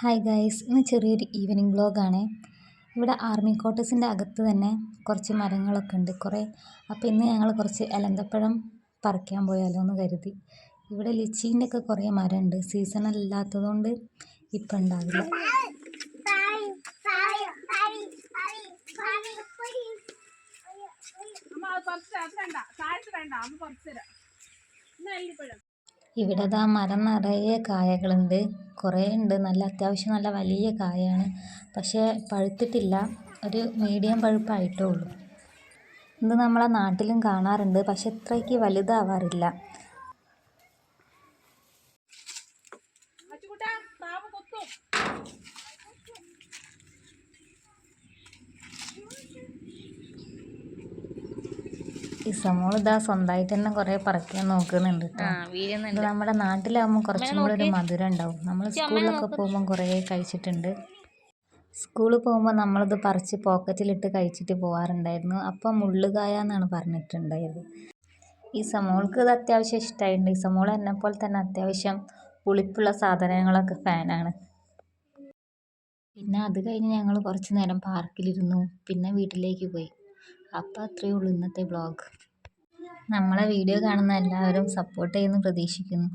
Hi guys, ഇന്ന് ചെറിയൊരു evening വ്ലോഗാണ്. ഇവിടെ ആർമി ക്വാർട്ടേഴ്സിൻ്റെ അകത്ത് തന്നെ കുറച്ച് മരങ്ങളൊക്കെ ഉണ്ട് കുറേ. അപ്പോൾ ഇന്ന് ഞങ്ങൾ കുറച്ച് എലന്തപ്പഴം പറിക്കാൻ പോയാലോ എന്ന് കരുതി. ഇവിടെ ലിച്ചീൻ്റെ ഒക്കെ കുറേ മരമുണ്ട്, സീസണല്ലാത്തതുകൊണ്ട് ഇപ്പം ഉണ്ടാവില്ല. ഇവിടെ ദാ മരം നിറയെ കായകളുണ്ട്, കുറേ ഉണ്ട്. അത്യാവശ്യം നല്ല വലിയ കായാണ്, പക്ഷേ പഴുത്തിട്ടില്ല. ഒരു മീഡിയം പഴുപ്പായിട്ടേ ഉള്ളൂ. ഇത് നമ്മളെ നാട്ടിലും കാണാറുണ്ട്, പക്ഷെ ഇത്രയ്ക്ക് വലുതാവാറില്ല. ഇസമോൾ ഇതാ സ്വന്തമായിട്ട് തന്നെ കുറേ പറിക്കാൻ നോക്കുന്നുണ്ട് കേട്ടോ. ഇത് നമ്മുടെ നാട്ടിലാകുമ്പോൾ കുറച്ചും കൂടി ഒരു മധുരം ഉണ്ടാവും. നമ്മൾ സ്കൂളിലൊക്കെ പോകുമ്പോൾ കുറേ കഴിച്ചിട്ടുണ്ട്. സ്കൂളിൽ പോകുമ്പോൾ നമ്മളിത് പറിച്ച് പോക്കറ്റിലിട്ട് കഴിച്ചിട്ട് പോകാറുണ്ടായിരുന്നു. അപ്പം മുള്ളുകായ എന്നാണ് പറഞ്ഞിട്ടുണ്ടായത്. ഇസമോൾക്ക് ഇത് അത്യാവശ്യം ഇഷ്ടമായിട്ടുണ്ട്. ഇസമോൾ എന്നെപ്പോലെ തന്നെ അത്യാവശ്യം പുളിപ്പുള്ള സാധനങ്ങളൊക്കെ ഫാനാണ്. പിന്നെ അത് കഴിഞ്ഞ് ഞങ്ങൾ കുറച്ച് നേരം പാർക്കിലിരുന്നു, പിന്നെ വീട്ടിലേക്ക് പോയി. അപ്പോൾ അത്രയേ ഉള്ളൂ ഇന്നത്തെ വ്ളോഗ്. നമ്മളെ വീഡിയോ കാണുന്ന എല്ലാവരും സപ്പോർട്ട് ചെയ്യുമെന്ന് പ്രതീക്ഷിക്കുന്നു.